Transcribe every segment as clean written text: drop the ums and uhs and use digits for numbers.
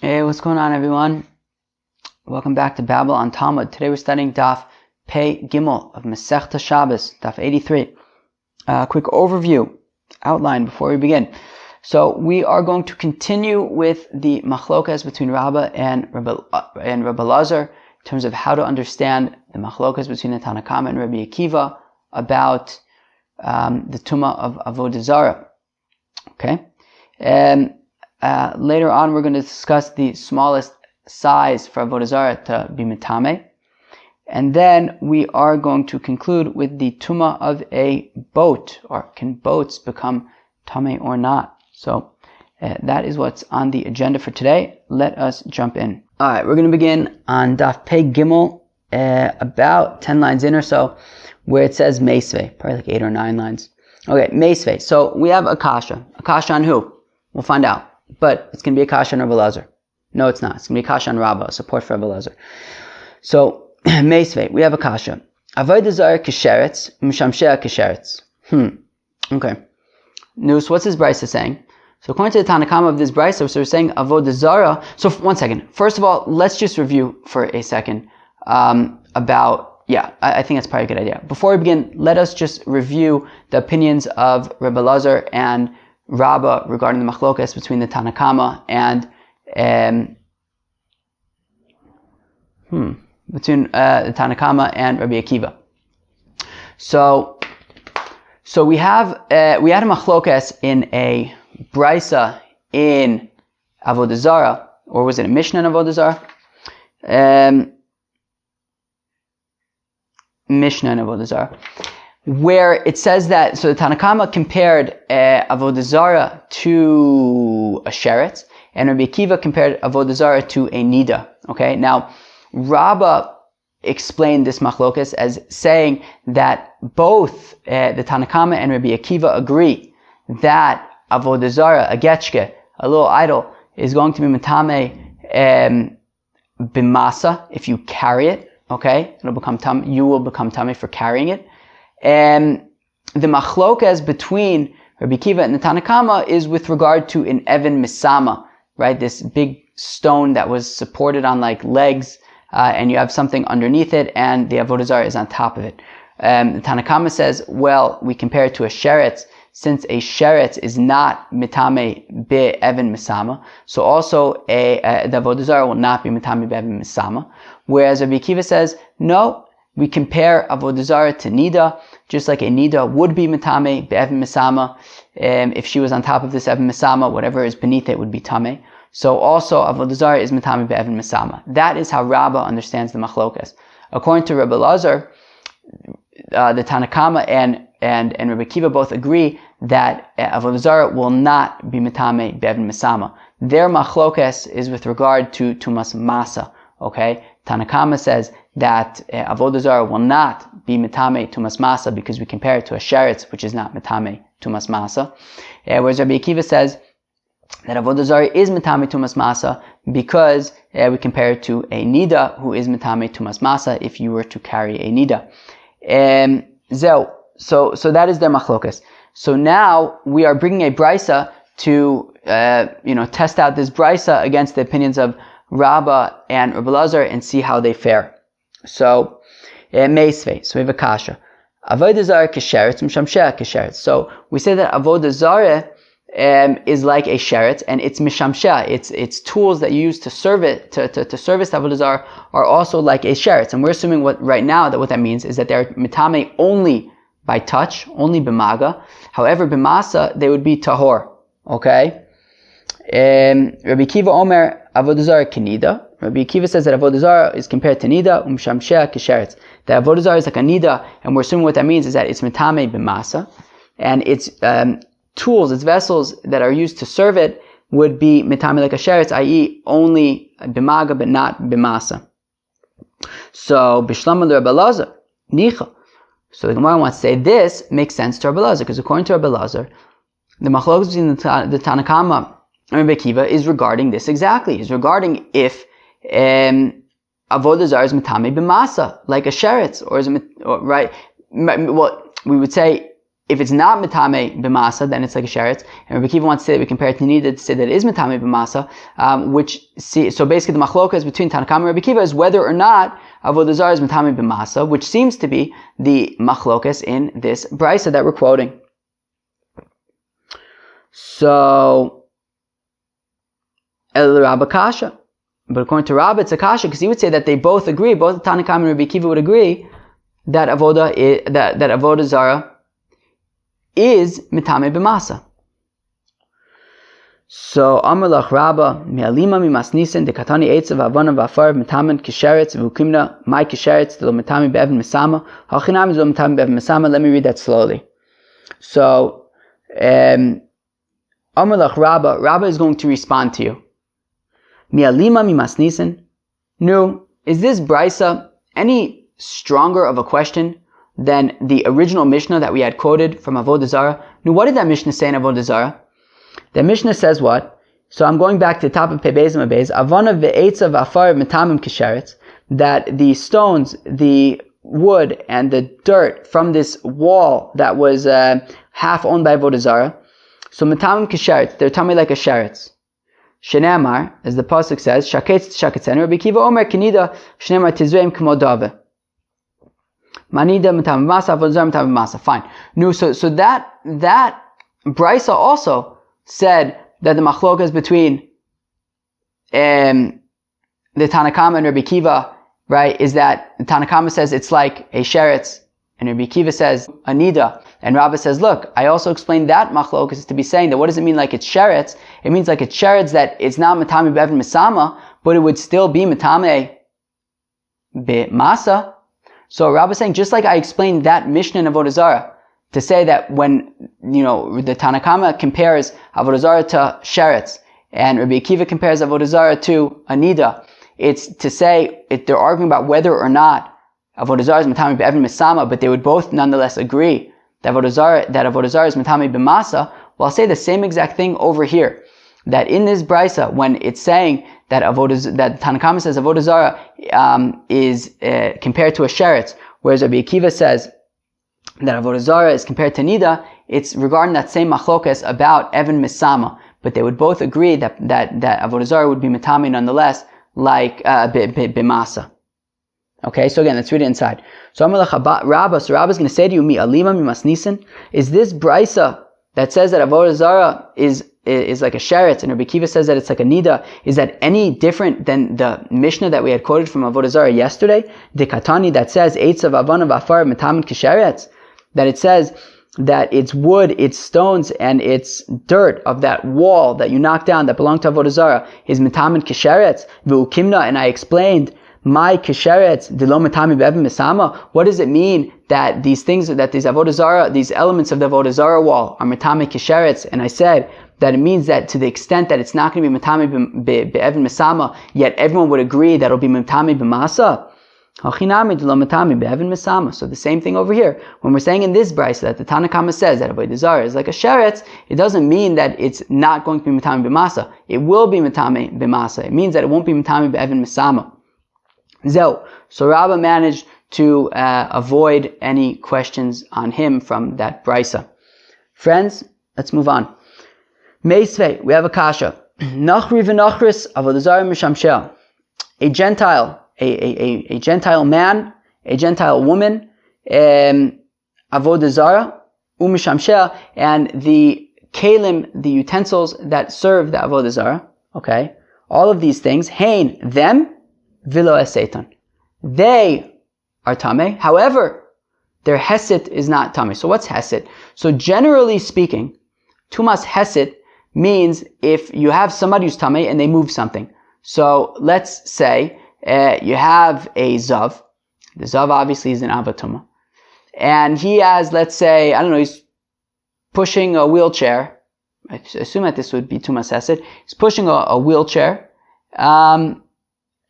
Hey, what's going on, everyone? Welcome back to Babel on Talmud. Today we're studying Daf Pei Gimel of Masechta Shabbis, Daf 83. Quick overview, outline before we begin. So we are going to continue with the machlokas between Rabba and Rabbi Lazar in terms of how to understand the machlokas between the Tanna Kama and Rabbi Akiva about the Tumah of Avoda zara. Okay? Later on, we're going to discuss the smallest size for Avoda zara to be mitame. And then we are going to conclude with the Tumah of a boat, or can boats become tame or not. So that is what's on the agenda for today. Let us jump in. Alright, we're going to begin on Daf Pei Gimel, about 10 lines in or so, where it says Meisvei, probably like 8 or 9 lines. Okay, Meisvei. So we have a kasha. A kasha on who? We'll find out. But it's going to be a kasha on Rabbi Lazar. No, it's not. It's going to be a kasha on Rabba, support for Rabbi Lazar. So, Meisvei, we have a kasha. Avoda zara kisheretz, mishamshea kisheretz. Okay. News, what's this brisa saying? So according to the Tanna Kama of this brisa, so we're saying Avoda zara. So one second. First of all, let's just review for a second about, I think that's probably a good idea. Before we begin, let us just review the opinions of Rabbi Lazar and Rabba regarding the machlokas between the Tanna Kama and between the Tanna Kama and Rabbi Akiva. So we had a machlokas in a brisa in Avoda zara, or was it a Mishnah in Avoda zara? Mishnah in Avoda zara, where it says that, so the Tanna Kama compared Avoda zara to a sheretz, and Rabbi Akiva compared Avoda zara to a nida. Okay, now Rabba explained this machlokas as saying that both the Tanna Kama and Rabbi Akiva agree that Avoda zara, a getchke, a little idol, is going to be mitame bimasa if you carry it. Okay, it'll become you will become tummy for carrying it. And the machlokas between Rabbi Akiva and the Tanna Kama is with regard to an even misama, right? This big stone that was supported on like legs, and you have something underneath it, and the Avoda zara is on top of it. The Tanna Kama says, well, we compare it to a sheretz, since a sheretz is not mitame be even misama, so also the Avoda zara will not be mitame be even misama. Whereas Rabbi Akiva says, no, we compare Avoda zara to nida, just like a nida would be mitame be even misama. If she was on top of this even misama, whatever is beneath it would be tame. So also Avoda zara is mitame be even misama. That is how Rabba understands the machlokas. According to Rabbi Lazar, the Tanna Kama and Rabbi Akiva both agree that Avoda zara will not be mitame be even misama. Their machlokas is with regard to tumas masa. Okay, Tanna Kama says that Avoda zara will not be mitame tumas masa because we compare it to a sheretz, which is not mitame tumas masa. Whereas Rabbi Akiva says that Avoda zara is mitame tumas masa because we compare it to a nida who is mitame tumas masa if you were to carry a nida. So that is their machlokas. So now we are bringing a brisa to test out this brisa against the opinions of Rabba and Rabbi Lazar and see how they fare. So Meisvei, so we have a kasha. Avoda zara kisheretz, mishamshea kisheretz. So we say that Avoda zara is like a sheretz, and it's mishamshea. Its tools that you use to serve it, to service Avoda zara are also like a sheretz. And we're assuming what that means is that they're mitame only by touch, only b'maga. However, b'masa they would be tahor. Okay. Rabbi Akiva Omer Avoda zara kinida. Rabbi Akiva says that Avoda zara is compared to nida, mishamshea kisheretz. That Avoda zara is like a nida, and we're assuming what that means is that it's mitame b'masa, and its tools, its vessels that are used to serve it would be mitame like a sheretz, i.e. only b'maga but not b'masa. So b'shlam Rabbi Lazar nicha. So the Gemara wants to say this makes sense to Rabbi Lazar, because according to Rabbi Lazar, the machlokas between the Tanna Kama and Rabbi Akiva is regarding this exactly. Is regarding if Avoda zara is mitame b'masa like a sheretz, or is it right? Well, we would say if it's not mitame b'masa, then it's like a sheretz. And Rabbi Akiva wants to say that we compare it to nida to say that it is mitame b'masa, so basically the machlokas between Tanakama and Rabbi Akiva is whether or not avodah zara is mitame b'masa, which seems to be the machlokas in this brisa that we're quoting. So, El Rabba Kasha. But according to Rabba, it's a kasha, because he would say that they both agree, both Tanakama and Rabbi Akiva would agree that avodah zara is mitame b'masa. So Amar lach Rabba mi'alima mi'masnisen dekatani eitzav avana v'afar mitamen kisheretz v'ukimna my kisheretz lo mitame be'evin misama hachinam lo mitame be'evin misama. Let me read that slowly. So Amar lach Rabba is going to respond to you. Mi'alima mi'masnisen. No, is this brisa any stronger of a question than the original Mishnah that we had quoted from Avodah Zara? Now, what did that Mishnah say in Avodah Zara? The Mishnah says what? So I'm going back to the top of Pebez and Mabez. Avana ve'etza v'afar mitamim kisheretz. That the stones, the wood, and the dirt from this wall that was half owned by Avodah Zara. So mitamim kisheretz, they're tummy like a sheretz. Shenamar, as the pasuk says, shaketz shaketzen. Rabbi Akiva omer kinida shenamar tizreim k'mo dave. Manida mitam masa, avodah zara mitam masa. Fine. No, so that brisa also said that the machlokas between the Tanakama and Rabbi Akiva, right, is that the Tanakama says it's like a sheretz, and Rabbi Akiva says a nida, and Rabba says, look, I also explained that machlokas to be saying that what does it mean like it's sheretz? It means like it's sheretz that it's not mitame be'evin misama, but it would still be mitame be'masa. So Rabbi is saying, just like I explained that Mishnah in Avodah Zara, to say that when, the Tanakama compares Avodah Zara to sheretz, and Rabbi Akiva compares Avodah Zara to anida, it's to say, they're arguing about whether or not Avodah Zara is mitame be'evin misama, but they would both nonetheless agree that Avodah Zara is mitame b'masa. Well, I'll say the same exact thing over here. That in this brisa, when it's saying that Tanakama says Avodah Zara is compared to a sheretz, whereas Rabbi Akiva says that Avodah Zara is compared to nida, it's regarding that same machlokas about Evan Misama. But they would both agree that Avodah Zara would be mitame nonetheless, like b'masa. Okay, so again, let's read it inside. So Rabba's going to say to you, Mi alima mi masnisen. Is this brisa that says that Avodah Zara is like a sheretz, and Rabbi Akiva says that it's like a nida, is that any different than the Mishnah that we had quoted from Avodah Zara yesterday? The Katani that says Eitzav Avana V'Afar Metamin Kisheretz, that it says that it's wood, it's stones, and it's dirt of that wall that you knocked down that belonged to Avodah Zara is Metamin Kisheretz V'Ukimna, and I explained my kisheretz dilo mitami be'evin misama. What does it mean that these things, that these Avodah Zara, these elements of the Avodah Zara wall are mitami kisheretz? And I said that it means that to the extent that it's not going to be mitami be'evin misama, yet everyone would agree that it'll be mitami b'masa. Hachinami dilo mitami be'evin misama. So the same thing over here. When we're saying in this brisa that the Tanakama says that Avodah Zara is like a sheretz, it doesn't mean that it's not going to be mitami b'masa. It will be mitami b'masa. It means that it won't be mitami be'evin misama. So Rabba managed to avoid any questions on him from that brisa. Friends, let's move on. Meisvei, we have a kasha. Nachri v'nachris avodah zara mishamshel. A Gentile, a Gentile man, a Gentile woman, avodah zara u'mishamshel, and the kelim, the utensils that serve the avodah zara. Okay, all of these things, hein, them. Vilo eseton. They are tameh. However, their hesed is not tameh. So what's hesed? So generally speaking, tumas hesed means if you have somebody who's tameh and they move something. So let's say you have a zav. The zav obviously is an avatuma, and he has, let's say, I don't know, he's pushing a wheelchair. I assume that this would be tumas hesed. He's pushing a wheelchair.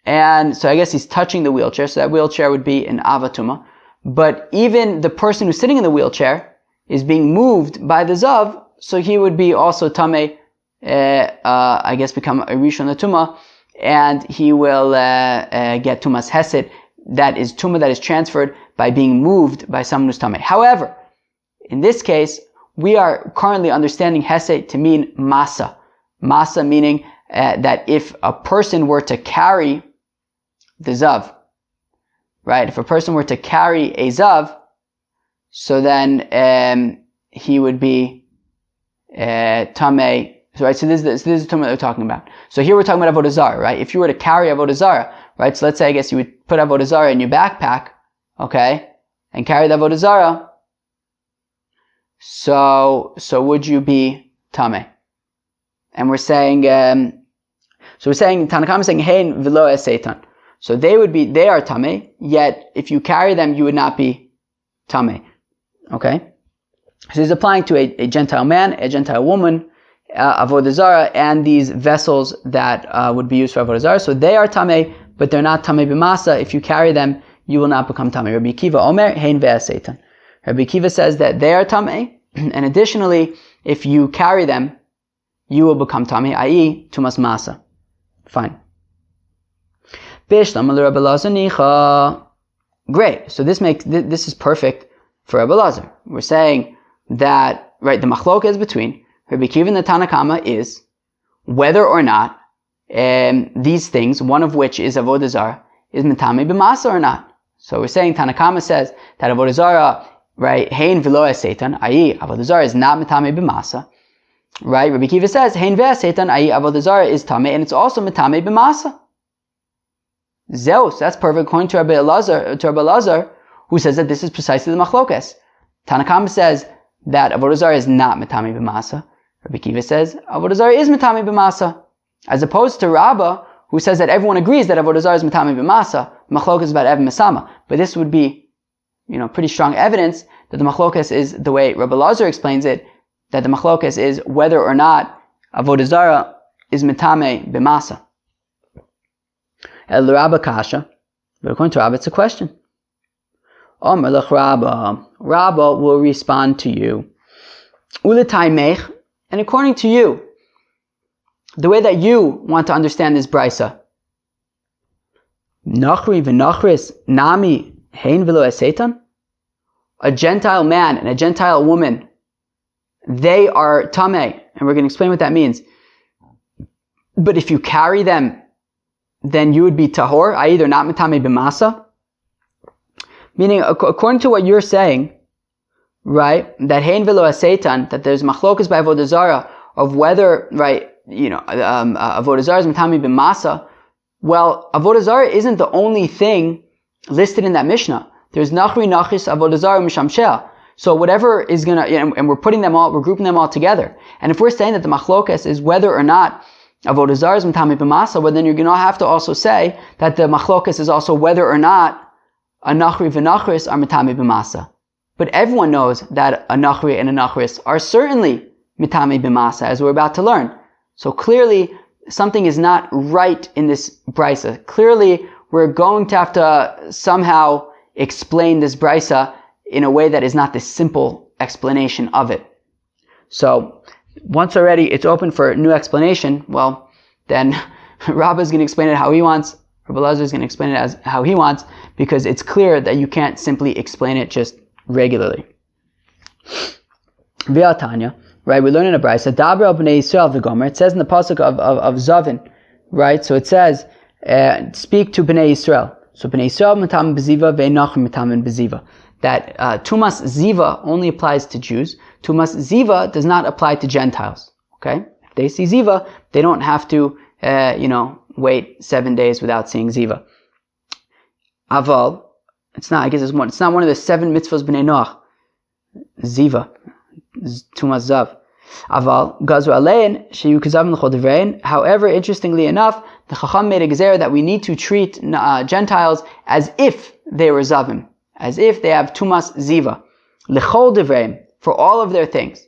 And so I guess he's touching the wheelchair, so that wheelchair would be an avatuma. But even the person who's sitting in the wheelchair is being moved by the zav, so he would be also tameh, I guess become a rishon tumah, and he will get tumas hesed, that is tumah that is transferred by being moved by someone who's tameh. However, in this case, we are currently understanding hesed to mean masa. Masa meaning that if a person were to carry the zav, right? If a person were to carry a zav, so then he would be tamei. Right? So this is the tumah that we're talking about. So here we're talking about Avoda zara, right? If you were to carry Avoda zara, right? So let's say, I guess you would put Avoda zara in your backpack, okay, and carry the Avoda zara. So would you be tamei? And we're saying, Tanakam is saying, hein v'lo es seitan. So they are tamei, yet if you carry them, you would not be tamei. Okay? So he's applying to a Gentile man, a Gentile woman, Avoda zara, and these vessels that would be used for Avoda zara. So they are tamei, but they're not tamei b'masa. If you carry them, you will not become tamei. Rabbi Kiva Omer, hein ve'es seitan. Rabbi Kiva says that they are tamei, and additionally, if you carry them, you will become tamei, i.e., tumas masa. Fine. Great. So this is perfect for Rebbe Lazar. We're saying that, right, the machlok is between Rabbi Kiva and the Tanakama is whether or not these things, one of which is Avoda zara, is mitame b'masa or not. So we're saying Tanakama says that Avoda zara, right, hein v'lo es seitan, i.e., Avoda zara is not mitame b'masa. Right? Rabbi Kiva says, hein ve'es seitan, i.e., Avoda zara is tamei, and it's also mitame b'masa. Zeus, that's perfect, according to Rabbi Elazar, who says that this is precisely the machlokes. Tanakam says that Avoda zara is not mitame b'masa. Rabbi Kiva says Avoda zara is mitame b'masa, as opposed to Rabbah, who says that everyone agrees that Avoda zara is mitame b'masa. Machlokes is about Ev Mesama, but this would be, pretty strong evidence that the machlokes is the way Rabbi Elazar explains it, that the machlokes is whether or not Avoda zara is mitame b'masa. El Rabba kasha, but according to Rabba, it's a question. Omer lech Rabba, Rabba will respond to you. Uletaimech, and according to you, the way that you want to understand this brisa, Nachri v'Nachris nami hein v'lo es seitan, a Gentile man and a Gentile woman, they are tamei, and we're going to explain what that means. But if you carry them, then you would be tahor, i.e. they're not mitame b'masa. Meaning, according to what you're saying, right, that hein v'lo es seitan, that there's machlokas by Avoda zara of whether, right, Avoda zara is mitame b'masa. Well, Avoda zara isn't the only thing listed in that Mishnah. There's nachri nachis Avoda zara mishamshel. So whatever is gonna, and we're grouping them all together. And if we're saying that the machlokas is whether or not Avoda zara is mitame b'masa, well then you're going to have to also say that the machlokas is also whether or not a nachri v'nachris are mitame b'masa. But everyone knows that a nachri and a nachris are certainly mitame b'masa, as we're about to learn. So clearly, something is not right in this brisa. Clearly, we're going to have to somehow explain this brisa in a way that is not the simple explanation of it. So, once already it's open for new explanation, well, then Rabbah is going to explain it how he wants, Rabbi Elazar is going to explain it as how he wants, because it's clear that you can't simply explain it just regularly. V'atanya, right, we learn in a brayso, Daber al b'nei Yisrael v'gomer, it says in the pasuk of Zavin, right, so it says, speak to b'nei Yisrael. So b'nei Yisrael mitam b'ziva ve'nachim mitam b'ziva. That Tumas Ziva only applies to Jews. Tumas Ziva does not apply to Gentiles. Okay? If they see Ziva, they don't have to, wait 7 days without seeing Ziva. Aval, it's not one of the 7 mitzvahs b'nei Noach. Ziva, Tumas Zav. Aval, Gazu Alein, Sheyu Kazavim L'chol Devrein. However, interestingly enough, the Chacham made a gezer that we need to treat Gentiles as if they were Zavim. As if they have Tumas Ziva, L'chol Devreim, for all of their things.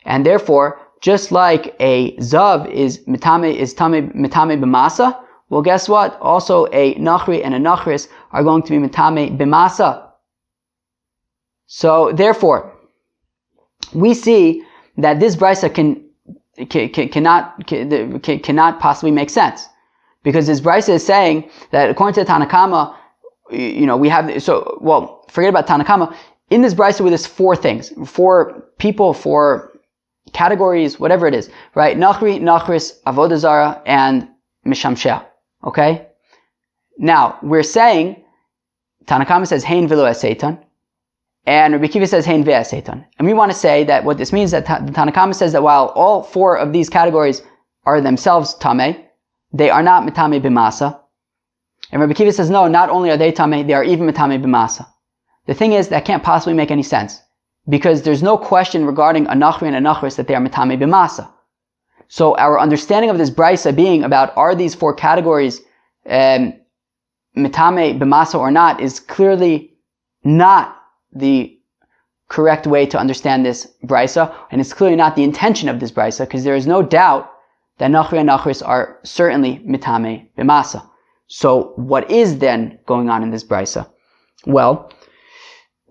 And therefore, just like a Zav is mitame b'masa, well guess what? Also a Nachri and a Nachris are going to be mitame b'masa. So therefore, we see that this brisa cannot possibly make sense. Because this brisa is saying that according to the Tanakama, we have, forget about Tanakama, in this brisa with this four things, four people, four categories, whatever it is, right? Nachri, Nachris, Avoda zara, and Mishamsheh. Okay? Now, we're saying, Tanna Kama says, Hein v'lo eseitan, and Rabbi Akiva says, Hein ve'eseitan. And we want to say that what this means is that the Tanna Kama says that while all four of these categories are themselves tameh, they are not mitame b'masa. And Rabbi Akiva says, no, not only are they tameh, they are even mitame b'masa. The thing is, that can't possibly make any sense, because there's no question regarding a nachri and a nachris that they are mitame b'masa. So our understanding of this brisa being about are these four categories mitame b'masa or not is clearly not the correct way to understand this brisa, and it's clearly not the intention of this brisa, because there is no doubt that nachri and nachris are certainly mitame b'masa. So what is then going on in this brisa? Well,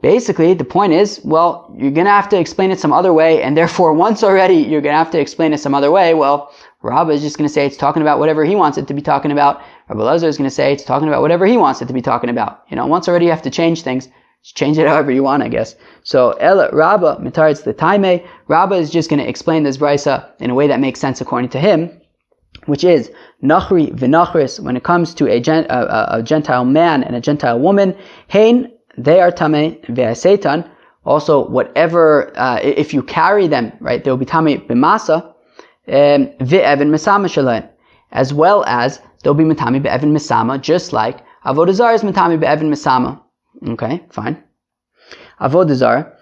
basically, the point is, well, you're going to have to explain it some other way, and therefore, once already you're going to have to explain it some other way, well, Rabba is just going to say it's talking about whatever he wants it to be talking about. Rabbi Elazar is going to say it's talking about whatever he wants it to be talking about. Once already you have to change things, just change it however you want, I guess. So, Rabba, mitaritz the taime, Rabba is just going to explain this brisa in a way that makes sense according to him, which is, Nachri v'Nachris, when it comes to a Gentile man and a Gentile woman, Hein, they are tameh ve'aseitan. Also, whatever, if you carry them, right, they will be tameh b'masa, ve'evin misama shalaim, as well as they'll be tameh be'evin misama, just like Avoda zara is tameh be'evin misama. Okay, fine. Avoda zara.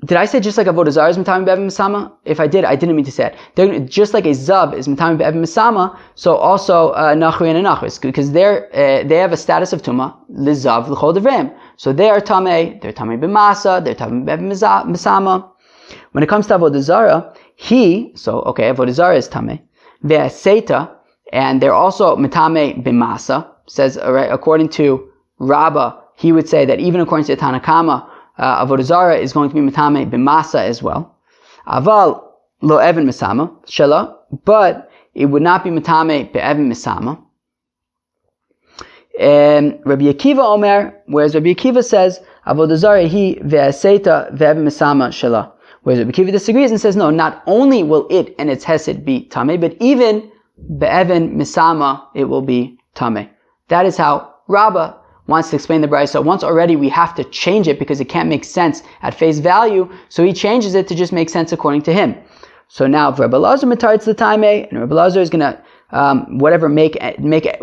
Did I say just like Avoda zara is mitami be'evin misama? If I did, I didn't mean to say it. Just like a zav is mitami be'evin misama, so also nachri and a nachris, because they have a status of tumah lizav l'chol devreim. So they are tamei, they're tamei b'masa, they're tamei be'evin misama. When it comes to Avoda zara, Avoda zara is tamei ve'aseita, and they're also mitame b'masa. Says according to Rabbah, he would say that even according to Tanna Kama, Avoda zara is going to be mitame b'masa as well. Aval lo evin misama shela, but it would not be mitame be'evin misama. Rabbi Akiva Omer, whereas Rabbi Akiva says Avoda zara hi ve'aseita ve'evin misama shela. Whereas Rabbi Akiva disagrees and says no, not only will it and its hesed be tame, but even be'evin misama it will be tame. That is how Rabbah wants to explain the brisa. Once already we have to change it because it can't make sense at face value, so he changes it to just make sense according to him. So now if Rabbi Elazar mitaritz the time, and Rabbi Elazar is going to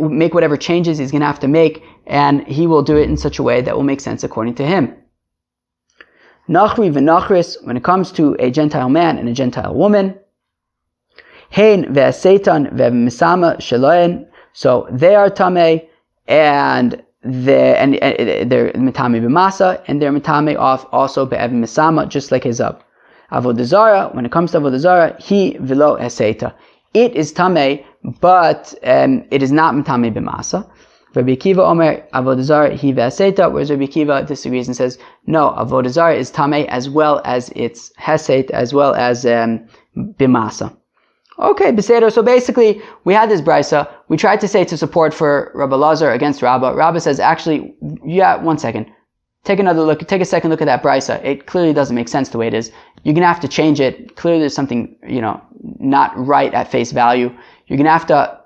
make whatever changes he's going to have to make, and he will do it in such a way that will make sense according to him. Nachri v'nachris, when it comes to a Gentile man and a Gentile woman, hein ve'aseitan ve'misama shaloen, so they are tamei, and they're mitame b'masa, and they're mitame off also be'evin misama, just like his up. Avoda zara, when it comes to Avoda zara, he v'lo eseita. It is tamei, but it is not mitame b'masa. Rabbi Akiva Omer, Avoda zara, he ve'eseita, whereas Rabbi Akiva disagrees and says, no, Avoda zara is tamei as well as its hesed, as well as b'masa. Okay, Beseder. So basically, we had this brisa. We tried to say to support for Rabbi Elazar against Rabbah. Rabbah says, actually, yeah, 1 second. Take a second look at that brisa. It clearly doesn't make sense the way it is. You're going to have to change it. Clearly there's something, not right at face value. You're going to have to,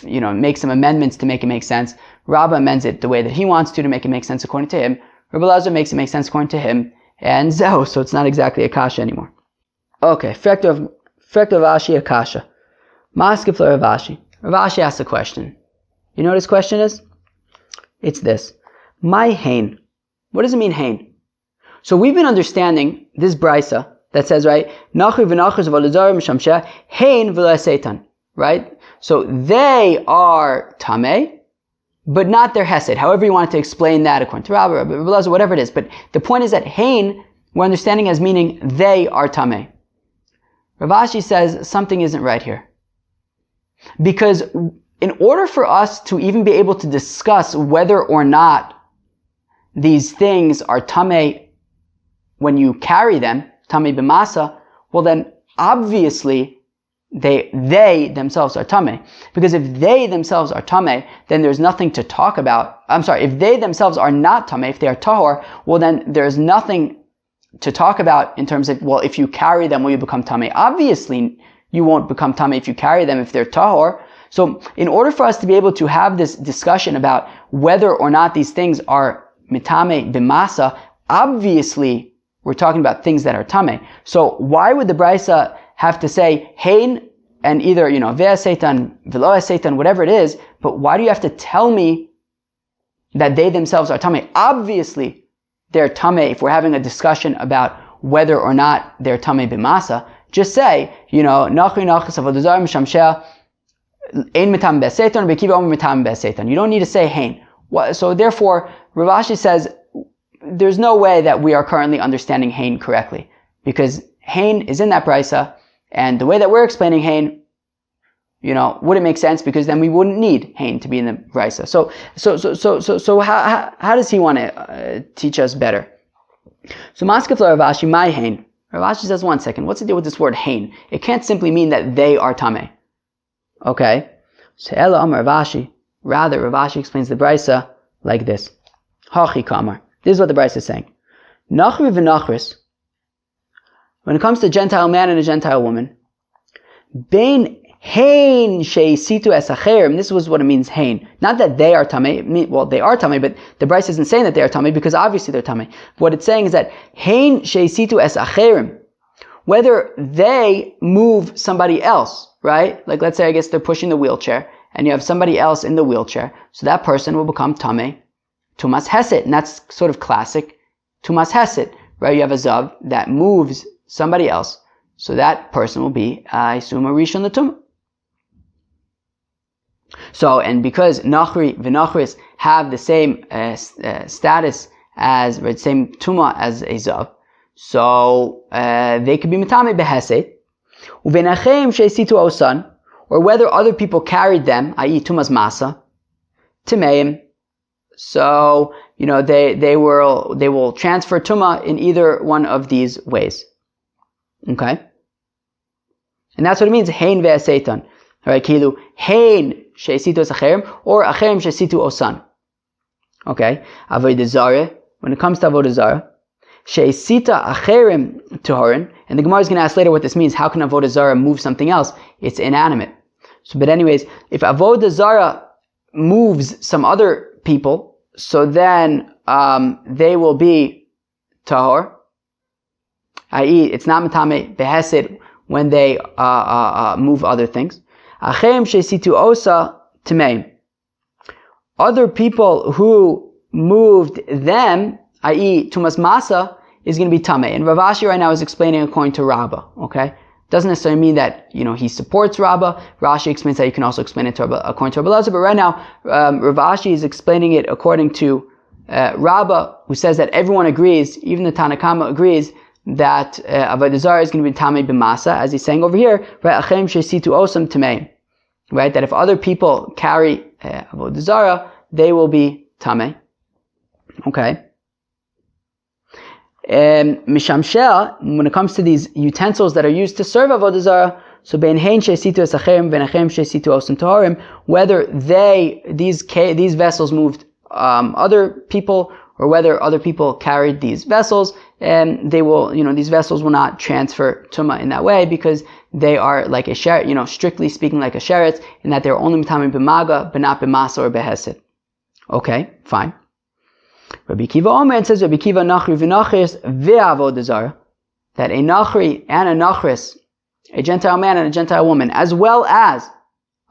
make some amendments to make it make sense. Rabbah amends it the way that he wants to make it make sense according to him. Rabbi Elazar makes it make sense according to him. And so it's not exactly a kasha anymore. Okay, Frekta Ravashi Akasha. Maskif Ravashi. Ravashi asks a question. You know what his question is? It's this. My hain. What does it mean, hain? So we've been understanding this brisa that says, right, Nachri v'nachris Avoda zara mishamsheh, hain v'lo eseitan. Right? So they are tameh, but not their hesed. However you want to explain that according to Rabbi Elazar, whatever it is. But the point is that hain, we're understanding as meaning they are tameh. Ravashi says something isn't right here. Because in order for us to even be able to discuss whether or not these things are tameh when you carry them, tameh b'masa, well then obviously they themselves are tameh. Because if they themselves are tameh, then there's nothing to talk about. If they themselves are not tameh, if they are tahor, well then there's nothing to talk about in terms of, well, if you carry them, will you become tameh? Obviously, you won't become tameh if you carry them if they're tahor. So, in order for us to be able to have this discussion about whether or not these things are mitame b'masa, obviously we're talking about things that are tameh. So, why would the Brisa have to say hein and either ve'as seitan, ve'lo seitan, whatever it is? But why do you have to tell me that they themselves are tameh? Obviously, they're tameh if we're having a discussion about whether or not they're tameh b'masa. Just say, nachri nachas avodah zara mishamsheh ein mitam be'seitan, bekiva omer mitam be'seitan. You don't need to say hein. So therefore, Rav Ashi says there's no way that we are currently understanding hein correctly, because hein is in that brisa, and the way that we're explaining hein, wouldn't make sense, because then we wouldn't need hein to be in the brisa. So how does he want to teach us better? So Maskef Rav Ashi, my hein. Rav Ashi says, one second, what's the deal with this word hein? It can't simply mean that they are tameh. Okay. So Ela Amar Rav Ashi. Rather, Rav Ashi explains the brisa like this. Hachi kamar. This is what the brisa is saying. Nachri v'nachris. When it comes to a Gentile man and a Gentile woman, bein hein sheisitu es acherim. This was what it means, hein. Not that they are tameh. Well, they are tameh, but the brisa isn't saying that they are tameh, because obviously they're tameh. What it's saying is that hein sheisitu es acherim. Whether they move somebody else, right? Like, let's say, I guess they're pushing the wheelchair, and you have somebody else in the wheelchair, so that person will become tameh, tumas hesed, and that's sort of classic tumas hesed, right? You have a zav that moves somebody else, so that person will be, I assume, a rishon l'tumah. So, and because nachri v'nachris have the same status as, right, same tumah as a zav, so they could be mitame behesed, uvenachem sheisitu osan, or whether other people carried them, i.e. tumas masa, timeim. So they will transfer tumah in either one of these ways. Okay, and that's what it means. Hein ve'aseitan. All right, kilu hein sheisitu acherim, or acherim sheisitu osan. Okay, avodah zara. When it comes to avodah zara, sheisita acherim tuharin, and the Gemara is going to ask later what this means. How can avodah zara move something else? It's inanimate. So, but anyways, if avodah zara moves some other people, so then they will be tahor, i.e., it's not mitame behesed when they move other things. Achem sheisitu osa tameim. Other people who moved them, i.e., tumas masa, is going to be tameh. And Rav Ashi right now is explaining according to Rabbah. Okay, doesn't necessarily mean that he supports Rabbah. Rashi explains that you can also explain it according to Rabbi Elazar. But right now, Rav Ashi is explaining it according to Rabbah, who says that everyone agrees, even the Tanakama agrees, that avodah zara is going to be tamei b'masa, as he's saying over here, right? Achem sheisitu osam tamei, right? That if other people carry avodah zara, they will be tamei. Okay. Mishamsheh, when it comes to these utensils that are used to serve avodah zara, so ben hein sheisitu esacherim, ben achem sheisitu osam taharim, whether these vessels moved other people, or whether other people carried these vessels, and they will, these vessels will not transfer tumah in that way, because they are like a sheret, strictly speaking like a sheret, in that they're only mitamim b'maga, but not b'masa or b'hesed. Okay, fine. Rabbi Kiva Omer, it says Rabbi Kiva nachri v'nachris ve'avodah zara, that a nachri and a nachris, a Gentile man and a Gentile woman, as well as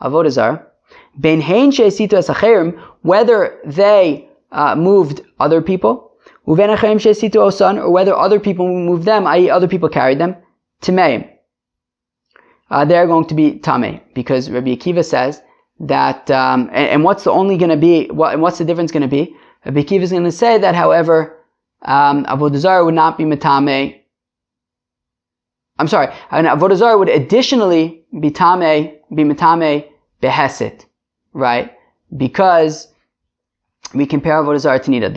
avodah zara, ben hein sheisitu esacherim, whether they moved other people, uven achem sheisitu osan, or whether other people moved them, i.e. other people carried them, timeim. They're going to be tamei, because Rabbi Akiva says that, and what's the difference going to be? Rabbi Akiva is going to say that, however, avodah zara would not be mitame. I'm sorry, and avodah zara would additionally be mitame behesed, right? Because we compare avodah zara to nida.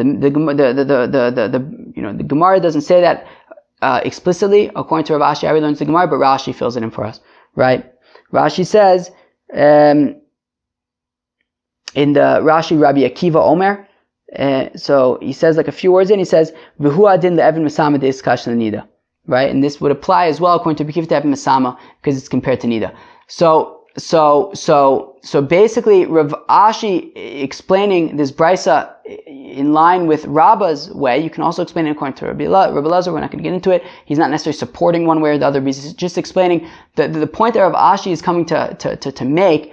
The Gemara doesn't say that explicitly. According to Rav Ashi, I learned the Gemara, but Rashi fills it in for us, right? Rashi says, in the Rashi, Rabbi Akiva Omer, so he says like a few words in, he says, V'hu adin le'evin mesama de'iskash l'nida. Right? And this would apply as well according to Rabbi Akiva to Evin mesama, because it's compared to nida. So basically, Rav Ashi explaining this brisa in line with Rabba's way. You can also explain it according to Rabbi Elazar. We're not going to get into it. He's not necessarily supporting one way or the other. He's just explaining the point that Rav Ashi is coming to make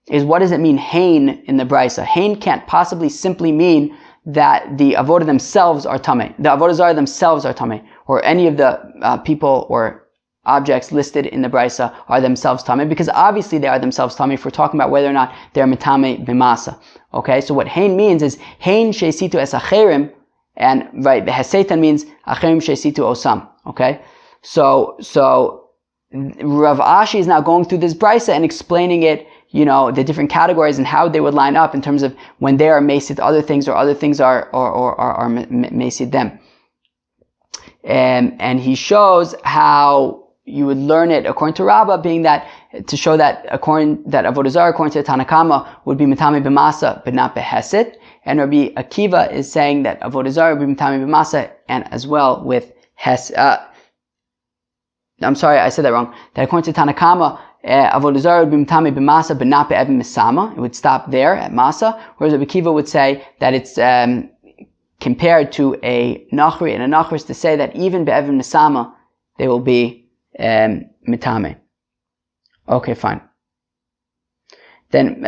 is, what does it mean, hain in the brisa? Hain can't possibly simply mean that the avoda themselves are tamei, the avodah zara themselves are tamei, or any of the people or objects listed in the brisa are themselves tamei, because obviously they are themselves tamei if we're talking about whether or not they're mitame b'masa. Okay, so what hain means is hain sheisitu es acherim, and right, hesetan means acherim sheisitu osam. Okay, so Rav Ashi is now going through this brisa and explaining it, the different categories and how they would line up in terms of when they are masid other things or other things are masid them. And he shows how you would learn it according to Rabbah, being that to show that Avodah Zarah according to the Tanakama would be mitame b'masa but not behesit, and Rabbi Akiva is saying that Avodah Zarah would be mitame b'masa and as well with hes. I'm sorry, I said that wrong. That according to Tanakama, Avodah Zarah would be mitame b'masa but not be'evin misama. It would stop there at masa, whereas Rabbi Akiva would say that it's compared to a nachri, and a nachri is to say that even be'evin misama they will be mitame. Okay, fine. Then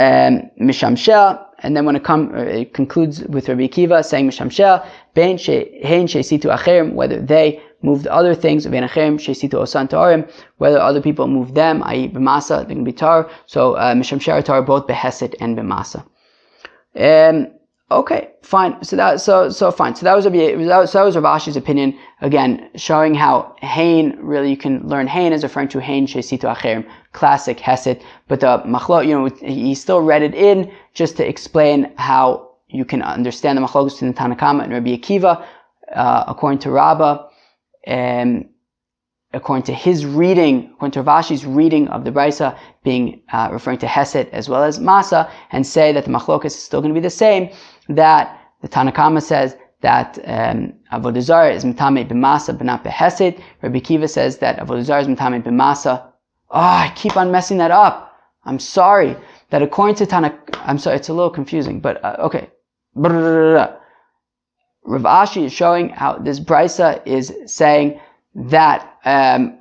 mishamshel, and then when it concludes with Rabbi Akiva saying mishamshel, bein hein sheisitu acherim, whether they moved other things, bein acherim sheisitu osan ta'arim, whether other people move them, i.e. b'masa, they're going to be tar. So mishamshel tar both behesit and b'masa. Okay, fine. So that was Rav Ashi's opinion. Again, showing how hain, really you can learn hain as referring to hain sheisitu acherim, classic hesit. But the machlok, he still read it in just to explain how you can understand the machlokes in the Tanakama and Rabbi Akiva, according to Rabbah, according to his reading, according to Rav Ashi's reading of the brisa being referring to heset as well as masa, and say that the machlokas is still going to be the same. That the Tanakama says that Avodah Zarah is mitame b'masa but not beheset. Rabbi Akiva says that Avodah Zarah is mitame b'masa. Oh, I keep on messing that up. I'm sorry. That according to I'm sorry, it's a little confusing, but okay. Rav Ashi is showing how this brisa is saying that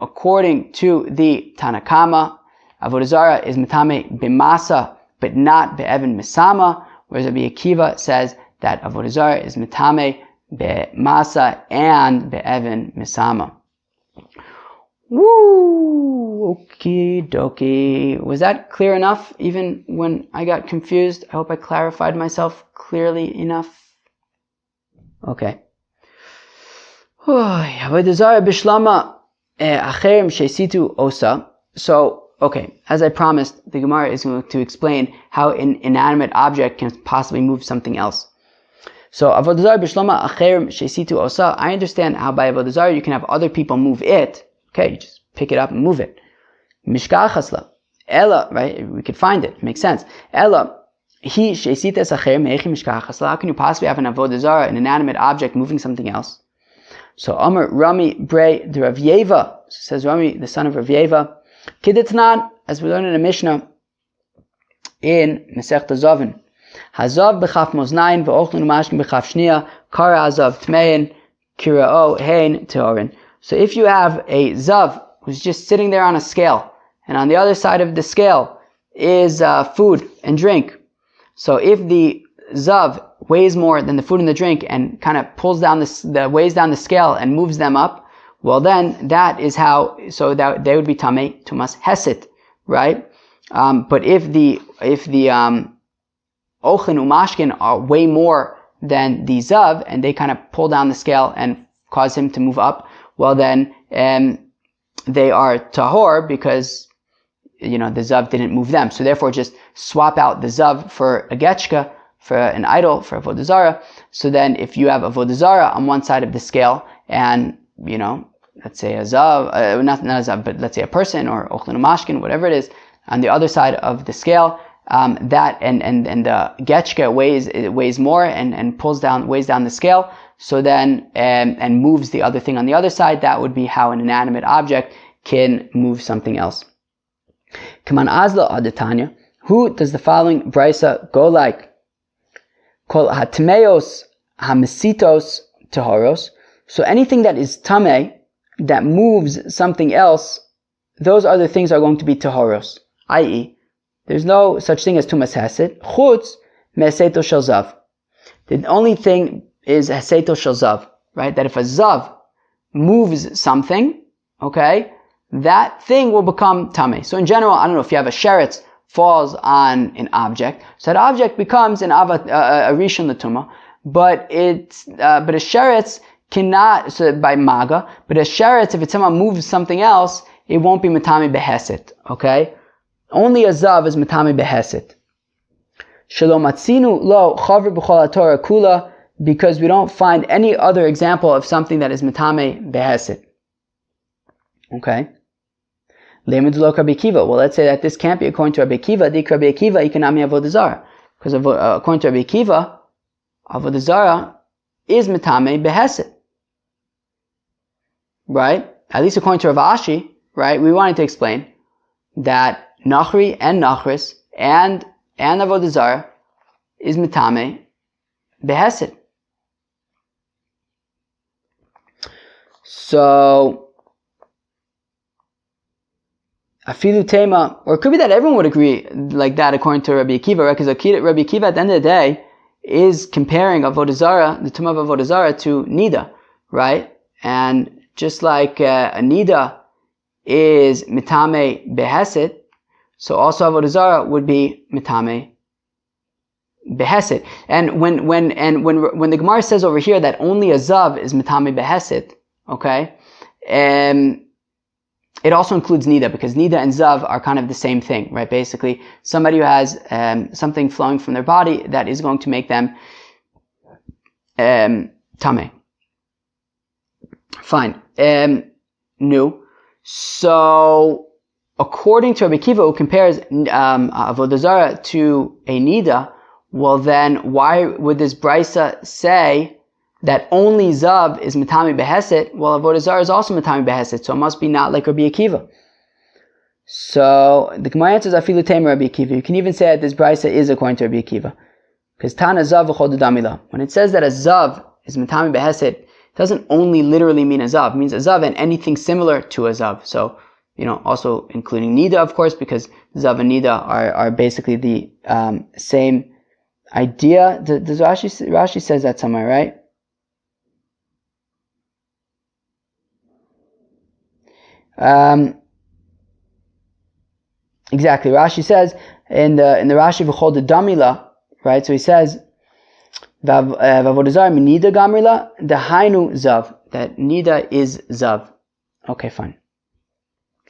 according to the Tanakama, Avodah Zarah is mitame b'masa but not be'evin misama, whereas Rabbi Akiva says that Avodah Zarah is mitame be'masa and be'evin misama. Woo! Okie dokie. Was that clear enough even when I got confused? I hope I clarified myself clearly enough. Okay. Avodah Zarah bishlama acherim sheisitu osa. So, okay, as I promised, the Gemara is going to explain how an inanimate object can possibly move something else. So, Avodah Zarah bishlama acherim sheisitu osa. I understand how by Avodah Zarah you can have other people move it. Okay, you just pick it up and move it. Mishkachasla. Ella, right? We could find it. Makes sense. Ella. He sheisitas acherim mechi mishkachasla. How can you possibly have an Avodah Zarah, an inanimate object, moving something else? So Amar Rami Brei de Rav Yeva, says Rami, the son of Rav Yeva, Kidetnan, as we learn in a Mishnah in Masechta Zavin, Hazav b'chaf moznayin v'ochlin u'mashkin b'chaf shniya, kara hazav tmein, kira'o hein teorin. So if you have a zav who's just sitting there on a scale, and on the other side of the scale is food and drink, so if the zav weighs more than the food and the drink and kind of weighs down the scale and moves them up, well then that is how, so that they would be tamei tumas hesit, right? But if the ochlin umashkin are way more than the zav and they kind of pull down the scale and cause him to move up, well then they are tahor because the zav didn't move them. So therefore just swap out the zav for a getchka, for an idol, for Avodah Zarah. So then if you have Avodah Zarah on one side of the scale and, let's say a zav, not a zav, but let's say a person or ochlin umashkin, whatever it is, on the other side of the scale, that and the getchka weighs more and weighs down the scale, so then and moves the other thing on the other side. That would be how an inanimate object can move something else. Kaman azla adatanya. Who does the following brisa go like? Kol hatmeos hamesitos tahoros. So anything that is tameh, that moves something else, those other things are going to be tahoros. I.e., there's no such thing as tumas hesed. Chutz meseto shel zav. The only thing is heseto shel zav, right? That if a zav moves something, okay, that thing will become tameh. So in general, I don't know, if you have a sheretz falls on an object, so that object becomes a rishon l'tumah, but a sheretz cannot, so by maga, but a sheretz, if it somehow moves something else, it won't be matami beheset, okay? Only a zav is matami beheset. Shalom atzinu lo chaver b'chol Torah kula, because we don't find any other example of something that is matami beheset. Okay? Well, let's say that this can't be according to Rabbi Akiva. Rabbi Akiva ikanami avoda zara, because according to Rabbi Akiva, avoda zara is matame beheset, right? At least according to Rav Ashi, right? We wanted to explain that nachri and nachris and avoda zara is matame beheset. So afilu tema, or it could be that everyone would agree like that according to Rabbi Akiva, right? Because Rabbi Akiva at the end of the day is comparing avoda zara, the tumah of avoda zara, to nida, right? And just like a nida is mitame beheset, so also avoda zara would be mitame beheset. And when the Gemara says over here that only a zav is mitame beheset, okay, it also includes nida, because nida and zav are kind of the same thing, right? Basically, somebody who has something flowing from their body that is going to make them tameh. Fine. No. So, according to Rabbi Akiva, who compares avoda zara to a nida, well then, why would this brisa say that only zav is matami beheset? Well, avoda zara is also matami beheset, so it must be not like Rabbi Akiva. So the Gemara answers afilu tema Rabbi Akiva. You can even say that this brisa is according to Rabbi Akiva, because tana zav v'chol damila. When it says that a zav is matami beheset, it doesn't only literally mean a zav. It means a zav and anything similar to a zav. So, also including nida, of course, because zav and nida are basically the same idea. Does Rashi says that somewhere, right? Exactly. Rashi says in the Rashi v'chol the damila, right? So he says v'avoda zara nida gamrila dehainu zav, that nida is zav. Okay, fine.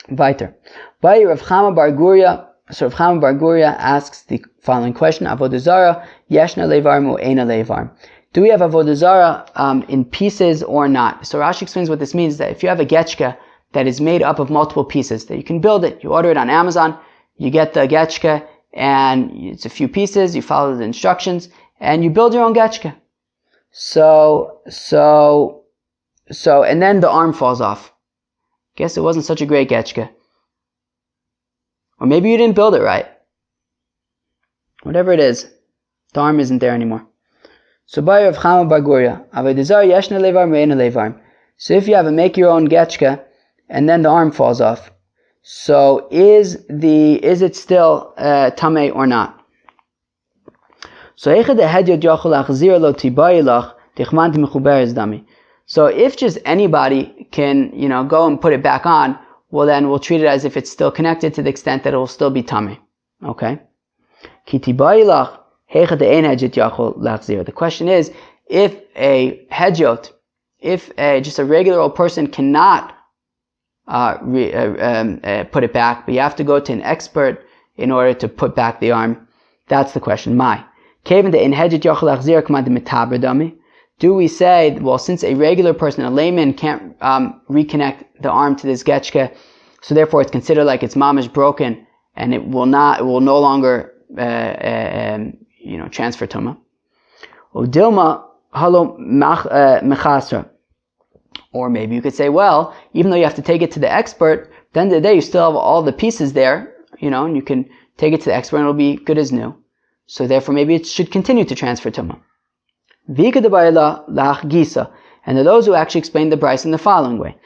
Weiter. By Rav Chama bar Guria, so Rav Chama bar Guria asks the following question: avoda zara yeshna levarm or eina levarm? Do we have avoda zara in pieces or not? So Rashi explains what this means: that if you have a getchka that is made up of multiple pieces, that you can build it. You order it on Amazon, you get the getchka, and it's a few pieces, you follow the instructions, and you build your own getchka. So, and then the arm falls off. Guess it wasn't such a great getchka. Or maybe you didn't build it right. Whatever it is, the arm isn't there anymore. So, by Rav Chama bar Guria, avoda zara yeshna levarm ve'eina levarm. So if you have a make your own getchka, and then the arm falls off, so is it still tameh or not? So if just anybody can go and put it back on, well then we'll treat it as if it's still connected to the extent that it will still be tameh. Okay. The question is, if a hedjot, just a regular old person cannot put it back, but you have to go to an expert in order to put back the arm. That's the question. Do we say, well, since a regular person, a layman, can't reconnect the arm to this getchka, so therefore it's considered like it's mamish broken, and it will no longer transfer Tumah. Dilma halo mechasra. Or maybe you could say, well, even though you have to take it to the expert, at the end of the day, you still have all the pieces there, and you can take it to the expert and it'll be good as new. So therefore, maybe it should continue to transfer Tumah. And there are those who actually explain the Bryce in the following way.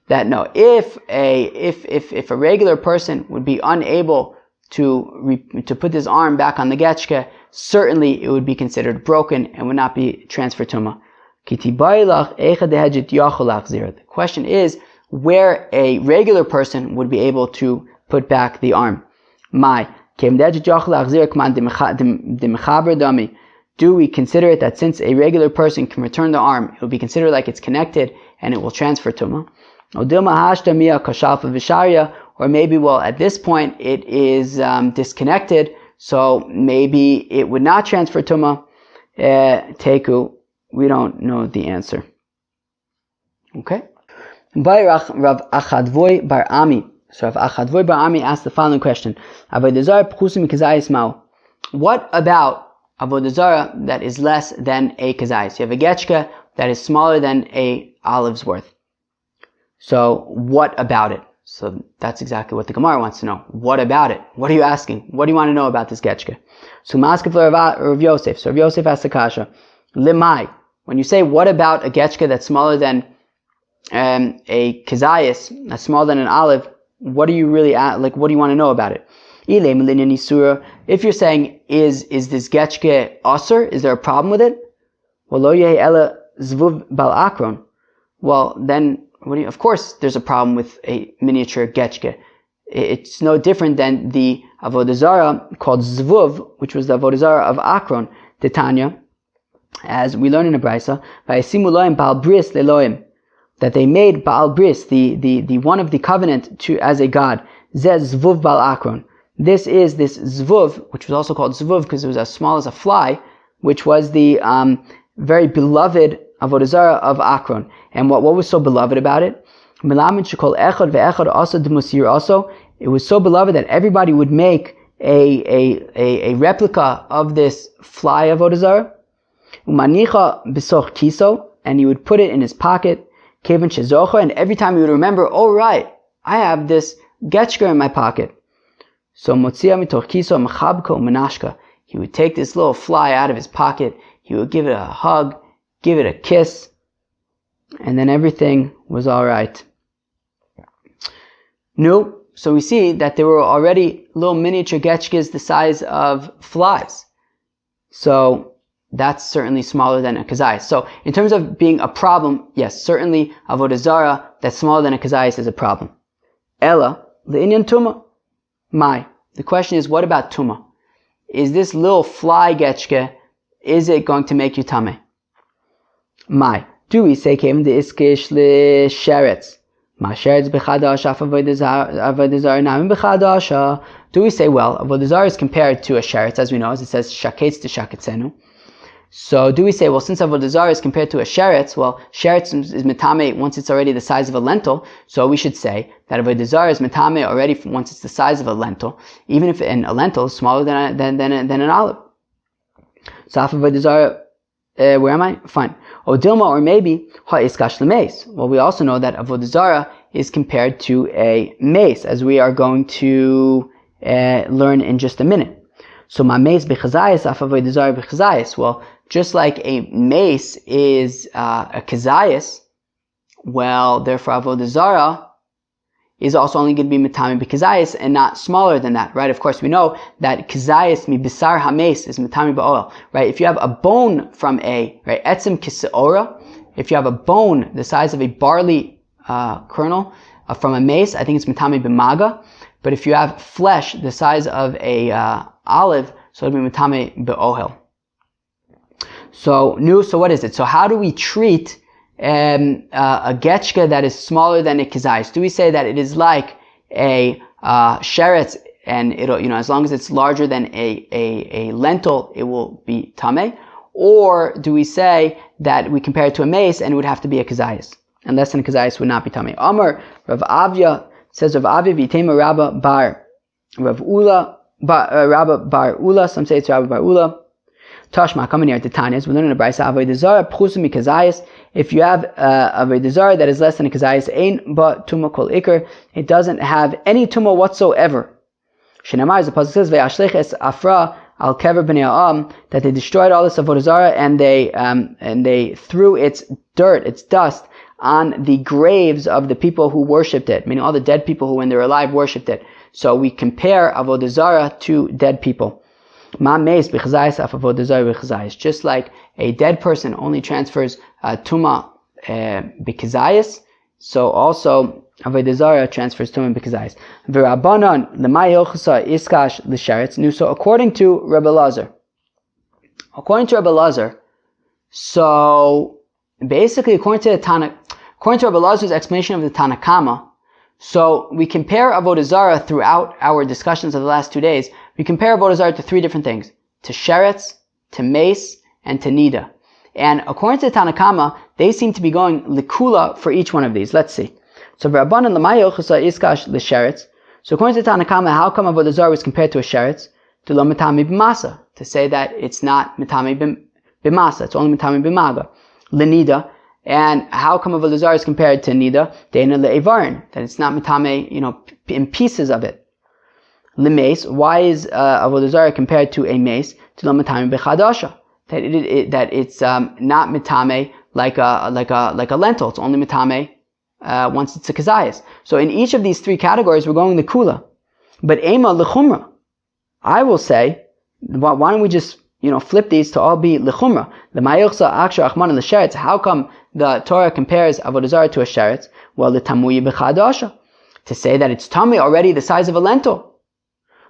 That no, if a regular person would be unable to put his arm back on the getchke, certainly it would be considered broken and would not be transferred Tumah. The question is where a regular person would be able to put back the arm. Do we consider it that since a regular person can return the arm, it will be considered like it's connected and it will transfer Tumah? Or maybe, at this point it is disconnected, so maybe it would not transfer Tumah. Teku, we don't know the answer. Okay? Rav Achadvoy Bar Ami. So Rav Achadvoy Bar Ami asked the following question. What about Avoda zara that is less than a kazayis? You have a getchka that is smaller than a olive's worth. So what about it? So that's exactly what the Gemara wants to know. What about it? What are you asking? What do you want to know about this getchka? So Maskef Rav Yosef. So Rav Yosef asked the kasha. Limai. When you say what about a getchka that's smaller than a kazayis, that's smaller than an olive, what do you really what do you want to know about it? If you're saying is this getchke aser? Is there a problem with it? Well, then of course there's a problem with a miniature getchke. It's no different than the Avoda zara called zvuv, which was the Avoda zara of Akron, Titania, as we learn in the Brisa, that they made Baal Bris, the one of the covenant, as a god. Zez zvuv Baal Akron. This is this zvuv, which was also called zvuv because it was as small as a fly, which was the very beloved Avoda zara of Akron. And what was so beloved about it? It was so beloved that everybody would make a replica of this fly Avoda zara. And he would put it in his pocket. And every time he would remember, oh right, I have this getchka in my pocket. So he would take this little fly out of his pocket, he would give it a hug, give it a kiss, and then everything was alright. No, so we see that there were already little miniature getchkas the size of flies. So that's certainly smaller than a kazayis. So in terms of being a problem, yes, certainly Avoda zara that's smaller than a kazayis is a problem. Ella, le'inyan Tumah. The question is, what about Tumah? Is this little fly getchke, is it going to make you tameh? Do we say came the iskish le sheretz? Ma sheretz b'chadash af Avoda zara namin b'chadash. Do we say, well, Avoda zara is compared to a sheretz, as we know, as it says shaketz to shaketzenu. So do we say, well, since Avoda zara is compared to a sheretz, well, sheretz is metame once it's already the size of a lentil, so we should say that Avoda zara is metame already once it's the size of a lentil, even if a lentil is smaller than an olive. So after Avoda zara, where am I? Fine. O dilma, or maybe ha'iskash lemeis. Well, we also know that Avoda zara is compared to a mace, as we are going to learn in just a minute. So my mace b'chazayis af Avoda zara b'chazayis. Well, just like a mace is a kazayis, well, therefore Avoda zara is also only going to be metame b'kazayis and not smaller than that, right? Of course, we know that kazayis mi bisar hames is metame ba'oil, right? If you have a bone from etzim kiseora, if you have a bone the size of a barley kernel from a mace, I think it's metame b'maga. But if you have flesh the size of a olive, so it'll be metame ba'ohel. So what is it? So how do we treat a getchka that is smaller than a kazayis? Do we say that it is like a sheretz, and it'll, as long as it's larger than a lentil, it will be tameh? Or do we say that we compare it to a mace and it would have to be a kazayis? and less than a kazayas would not be tamei. Amar Rav Avya, says Rav Avya v'itema Rabba bar Rav Ula, Rabba bar Ula, some say it's Rabba bar Ula. Tashma, coming here to Tanyas, we learn in the Brisa, Avoda zara pchusim mikazayas. If you have Avoda zara that is less than a kazayas, ein ba Tumah kol ikar, it doesn't have any Tumah whatsoever. Shenamar, as the pasuk says, ve'ashlech es afra al kever b'nei ha'am, that they destroyed all this Avoda zara and they threw its dirt, its dust, on the graves of the people who worshipped it, meaning all the dead people who, when they were alive, worshipped it. So we compare Avoda zara to dead people. Just like a dead person only transfers Tumah b'kazayas, so also Avoda zara transfers Tumah b'kazayas. V'Rabbanan l'may yochasa iskash l'sheretz. So according to Rebbe Lazar, so basically according to Rebbe Lazar's explanation of the Tanakama, so we compare Avoda zara throughout our discussions of the last 2 days. We compare Avoda zara to 3 different things: to sheretz, to mace, and to nida. And according to the Tanakama, they seem to be going likula for each one of these. Let's see. So Rabbanan l'mayochasa iskash l'sheretz. So according to the Tanakama, how come Avoda zara was compared to a sheretz? To lo mitami b'masa, to say that it's not mitami b'masa, it's only mitami b'maga. L'nida. And how come Avoda zara is compared to nida? Deina le'evarin, that it's not mitame, in pieces of it. L'mace, why is Avoda zara compared to a mace? To lo mitame b'chadasha, that it's not mitame like a lentil. It's only mitame once it's a kazayas. So in each of these 3 categories, we're going the kula. But ema l'chumra, I will say, why don't we just flip these to all be l'chumra? L'mayochsa aksha achman l'sheretz. How come the Torah compares Avoda zara to a sheretz? Well, the tamuyi b'chadasha, to say that it's tamei already the size of a lentil.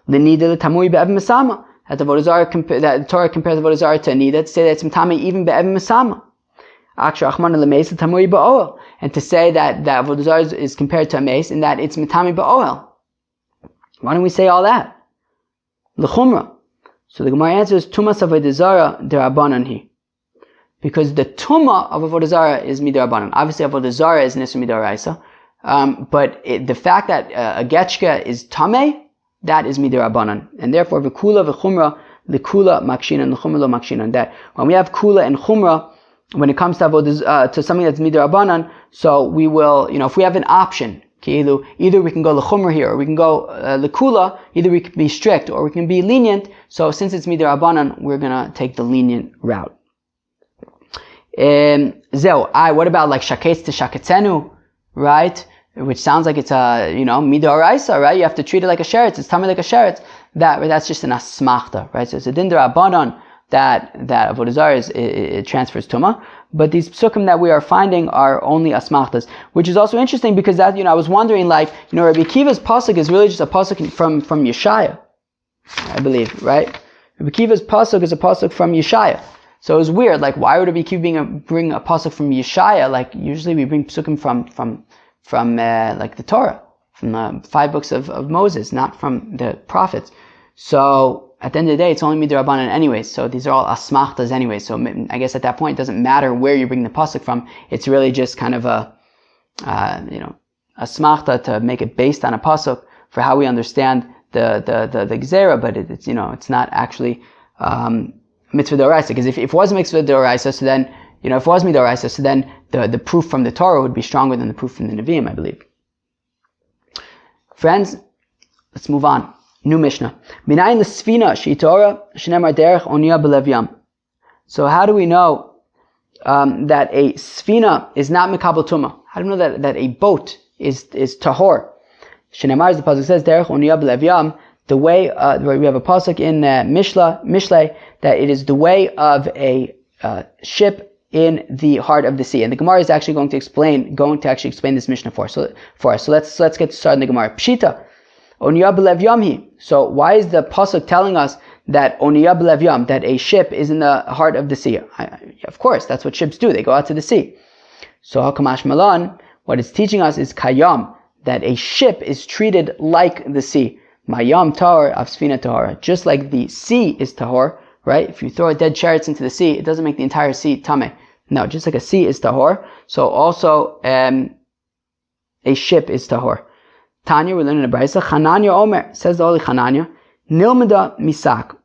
L'nida l'tamui be'ev mesama, that the Torah compares Avoda zara to a nida, to say that it's tamei even be'ev mesama. Aksha achman l'meis l'tamui ba'oel, and to say that Avoda zara is compared to a mace in that it's mitami ba'oel. Why don't we say all that? L'chumra. So the Gemara answers, Tumas Avoda zara derabanan hi. Because the Tumah of Avoda zara is midarabanan. Obviously Avoda zara is nisr midaraisa. But the fact that a getchka is tameh, that is midarabanan. And therefore, v'kula v'chumra, l'kula makshinan, l'chumra lo makshinan. That when we have kula and chumra, when it comes to to something that's midarabanan, so we will, if we have an option, either we can go l'chumra here, or we can go l'kula, either we can be strict, or we can be lenient. So since it's midarabanan, we're gonna take the lenient route. What about like shaketz to shaketzenu, right? Which sounds like it's a, midoraisa, right? You have to treat it like a sheretz. It's tamei like a sheretz. That's just an asmachta, right? So it's a din derabanan that Avoda zara it transfers tumah. But these psukim that we are finding are only asmachtas, which is also interesting because that, I was wondering, Rabbi Akiva's pasuk is really just a pasuk from Yeshaya, I believe, right? Rabbi Akiva's pasuk is a pasuk from Yeshaya. So it was weird, why would Rabbi Akiva bring a pasuk from Yeshaya? Usually we bring psukim from the Torah, from the 5 books of Moses, not from the prophets. So at the end of the day, it's only midrabanan anyways. So these are all asmachtas anyways. So I guess at that point, it doesn't matter where you bring the pasuk from. It's really just kind of a asmachta to make it based on a pasuk for how we understand the gzera. But it's not actually mitzvah d'oraisa. Because if it was mitzvah d'oraisa, so then if it was midoraisa, so then the proof from the Torah would be stronger than the proof from the Nevi'im, I believe. Friends, let's move on. New Mishnah. Minayin l'sfina she'torah shenemar derech onia b'lev yam. So how do we know that a sfina is not mikabel tumah? How do we know that a boat is tahor? Shenemar, as the pasuk says, derech onia b'lev yam. The way we have a pasuk in Mishlei that it is the way of a ship in the heart of the sea, and the Gemara is actually going to explain this Mishnah for us. So let's get started in the Gemara. Pshita, Oniya b'lev yamhi. So why is the pasuk telling us that Oniya b'lev yam, that a ship is in the heart of the sea? Of course, that's what ships do. They go out to the sea. So Hakamash Malan, what it's teaching us is kayam, that a ship is treated like the sea. Mayam tahor avsfina tahor. Just like the sea is tahor, right? If you throw a dead chariots into the sea, it doesn't make the entire sea tameh. No, just like a sea is tahor, so also a ship is tahor. Tanya, we learn in the Brisa, Chananya Omer, says the Holy Chananya, Nilmada Misak.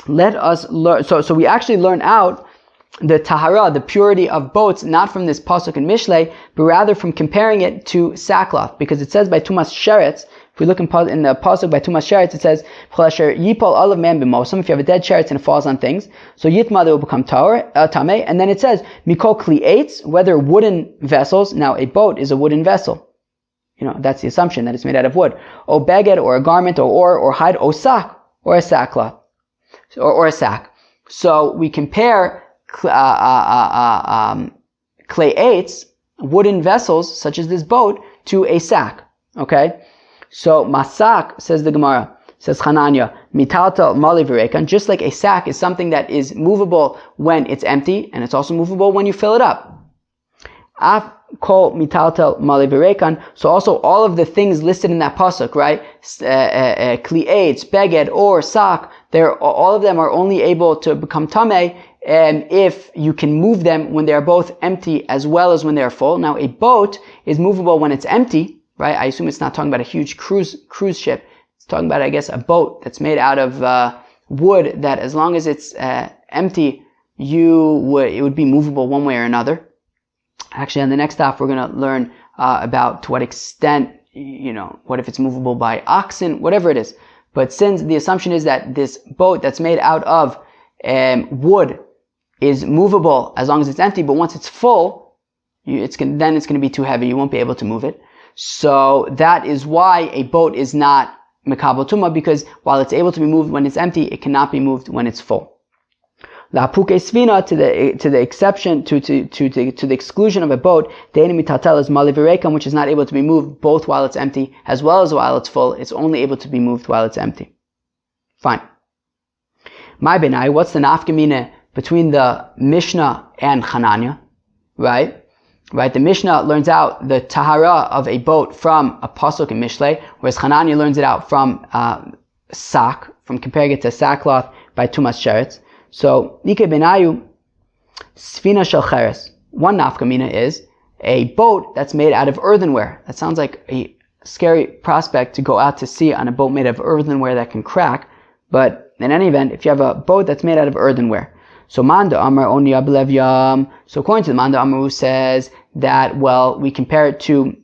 Let us learn, so we actually learn out the tahara, the purity of boats, not from this pasuk in Mishlei, but rather from comparing it to sackcloth, because it says by Tumas Sheretz. If we look in the pasuk by Tumas Sheretz, it says Yipol olav man b'mosam. If you have a dead sheretz and it falls on things, so Yitma, they will become tamei. And then it says Mikol Kli'etz, whether wooden vessels. Now a boat is a wooden vessel. That's the assumption that it's made out of wood. O beged, or a garment, or hide, o sak, or a sackcloth, or a sack. So we compare Kli'etz, wooden vessels such as this boat, to a sack. Okay. So masak, says the Gemara, says Chananya, mitaltal mali v'rekan, just like a sack is something that is movable when it's empty, and it's also movable when you fill it up. Af kol mitaltal mali v'rekan, so also all of the things listed in that pasuk, right? Kli'etz, beged, or sak, all of them are only able to become tamei if you can move them when they are both empty as well as when they are full. Now a boat is movable when it's empty, right? I assume it's not talking about a huge cruise ship. It's talking about, I guess, a boat that's made out of wood that, as long as it's empty, it would be movable one way or another. Actually, on the next stop, we're going to learn about to what extent, what if it's movable by oxen, whatever it is. But since the assumption is that this boat that's made out of wood is movable as long as it's empty, but once it's full, then it's going to be too heavy. You won't be able to move it. So that is why a boat is not mekabel tumah, because while it's able to be moved when it's empty, it cannot be moved when it's full. La puke svina, to the exception, to the exclusion of a boat, the enemy tatel is malivirekam, which is not able to be moved both while it's empty as well as while it's full. It's only able to be moved while it's empty. Fine. My benai, what's the nafkamina between the Mishnah and Chananya? Right? The Mishnah learns out the tahara of a boat from a pasuk in Mishlei, whereas Chananya learns it out from sak, from comparing it to sackcloth by Tumas Sheretz. So, Nike Benayu, Sfina Shel Cheres. One nafkamina is a boat that's made out of earthenware. That sounds like a scary prospect to go out to sea on a boat made of earthenware that can crack, but in any event, if you have a boat that's made out of earthenware, so Manda Amar Onya B'lev Yam. So according to the Manda Amar, who says that, well, we compare it to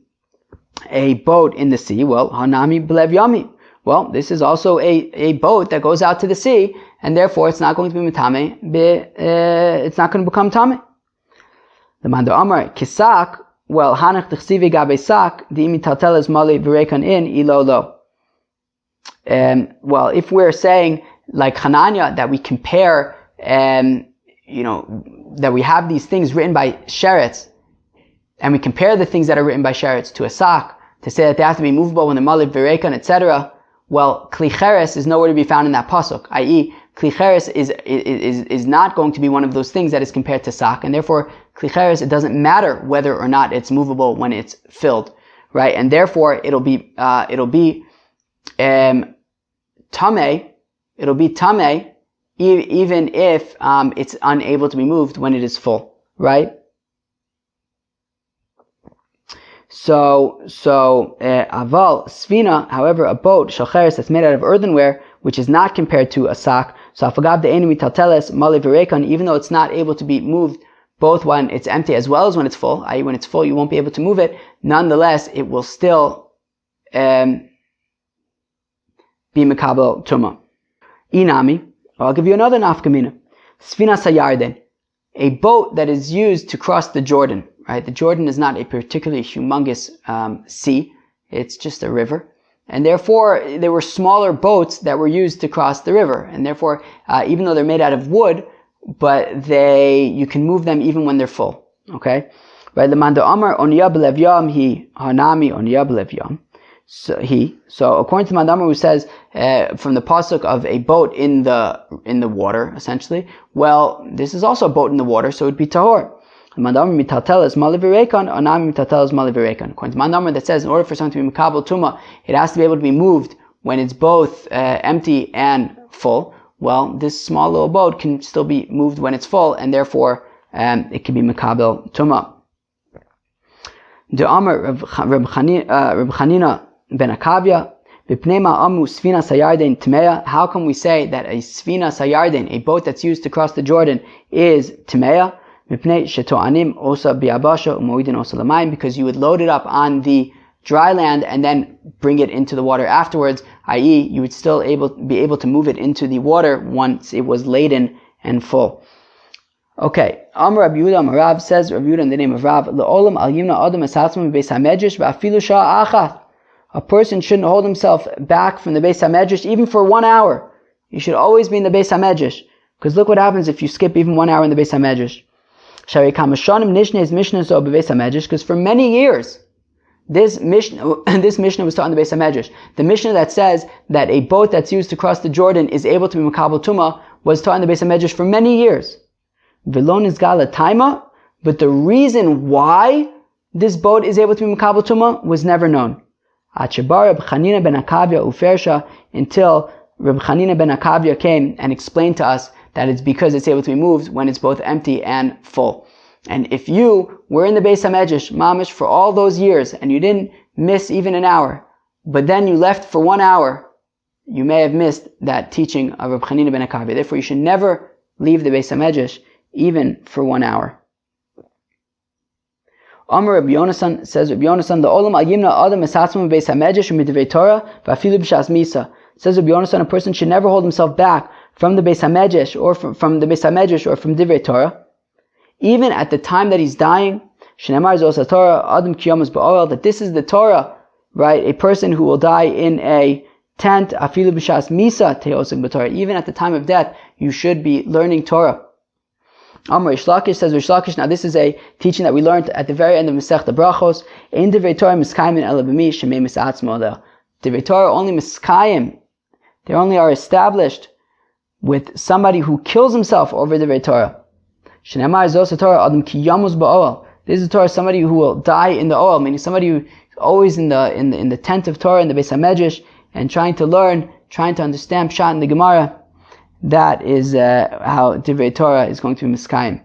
a boat in the sea. Well, Hanami B'lev Yami. Well, this is also a boat that goes out to the sea, and therefore it's not going to be mitame. It's not going to become tame. The Manda Amar Kisak. Well, Hanach D'chsivi Gabe Sak D'imi Talteles Mali V'Rekan In Ilo Lo. Well, if we're saying like Hananya that we compare. That we have these things written by Sheretz, and we compare the things that are written by Sheretz to a sak, to say that they have to be movable when the malib v'rekan, etc. Well, klicheres is nowhere to be found in that pasuk, i.e., klicheres is not going to be one of those things that is compared to sak, and therefore, klicheres, it doesn't matter whether or not it's movable when it's filled, right? And therefore, it'll be tamei, even if it's unable to be moved when it is full, right? So aval svina, however, a boat shalcheres that's made out of earthenware, which is not compared to a sak. So afagav the enemy talteles mali v'rekan, even though it's not able to be moved both when it's empty as well as when it's full, i.e., when it's full you won't be able to move it. Nonetheless, it will still be mekabel tumah. Inami. I'll give you another nafkamina. Sfina sayarden, a boat that is used to cross the Jordan. Right, the Jordan is not a particularly humongous sea; it's just a river, and therefore there were smaller boats that were used to cross the river. And therefore, even though they're made out of wood, but you can move them even when they're full. Okay, right? The Manda Amar Oniya B'lev Yam Hi Hanami Oniya B'lev Yam. So according to Mandamar, who says from the pasuk of a boat in the water, essentially, well, this is also a boat in the water, so it would be tahor. Mandamar mitateles malivirekan, anami mitateles malivirekan. According to Mandamar, that says in order for something to be mekabel tumah, it has to be able to be moved when it's both empty and full. Well, this small little boat can still be moved when it's full, and therefore it can be Makabel Tumah. The Amr Reb Chanina ben Akavya, how can we say that a Sfina Sayarden, a boat that's used to cross the Jordan, is Timeya? Because you would load it up on the dry land and then bring it into the water afterwards, i.e. you would still be able to move it into the water once it was laden and full. Okay, Amr Rabbi Yehuda Amarav, says Rabbi Yehuda in the name of Rav, Le'olam al yimna adam esatzman beis hamedrash va'afilu sha'a achat. A person shouldn't hold himself back from the Beis HaMedrash even for 1 hour. You should always be in the Beis HaMedrash. Because look what happens if you skip even 1 hour in the Beis HaMedrash. Because for many years, this Mishnah was taught in the Beis HaMedrash. The Mishnah that says that a boat that's used to cross the Jordan is able to be Makabel Tumah was taught in the Beis HaMedrash for many years. Vilon is Gala Taima, but the reason why this boat is able to be Makabel Tumah was never known. Until Reb Chanina ben Akavya came and explained to us that it's because it's able to be moved when it's both empty and full. And if you were in the Beis HaMedrash, mamish, for all those years, and you didn't miss even an hour, but then you left for 1 hour, you may have missed that teaching of Reb Chanina ben Akavya. Therefore, you should never leave the Beis HaMedrash even for 1 hour. Amr Rabbi Yonasan, says Rabbi Yonasan, the olam al yimna adam esatzman beis hamedrash u'midivrei Torah va'afilu b'shas misa. Says Rabbi Yonasan, a person should never hold himself back from the Beis HaMedrash or from the Beis HaMedrash or from Divrei Torah, even at the time that he's dying. Shneimar zos Torah adam kiyomus ba'oel, that this is the Torah, right? A person who will die in a tent, afilu b'shas misa teosik b'Torah. Even at the time of death, you should be learning Torah. Amr Rish Lakish, says Rish Lakish, now this is a teaching that we learned at the very end of Masechta Brachos. Ein Divrei Torah miskayim ela b'mi shemei misatzmo leh. Divrei Torah only miskayim, they only are established with somebody who kills himself over Divrei Torah. Shneimar zos Torah adam ki yamus ba'oel. This is the Torah, somebody who will die in the oil, meaning somebody who is always in the tent of Torah, in the Beis HaMedrash, and trying to learn, trying to understand Pshat in the Gemara. That is how Divrei Torah is going to be miskayim.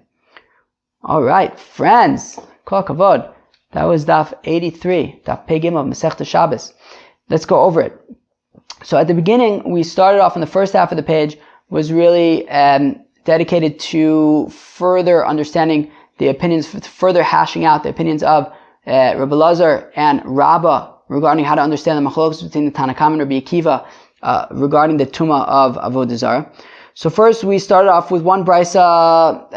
Alright, friends, kol kavod. That was daf 83, daf Pei Gimel of Masechta Shabbos. Let's go over it. So at the beginning, we started off in the first half of the page, was really dedicated to further understanding the opinions, further hashing out the opinions of Rabbi Lazar and Rabbah regarding how to understand the machlokes between the Tanna Kama and Rabbi Akiva regarding the Tumah of Avoda zara. So first we started off with one brisa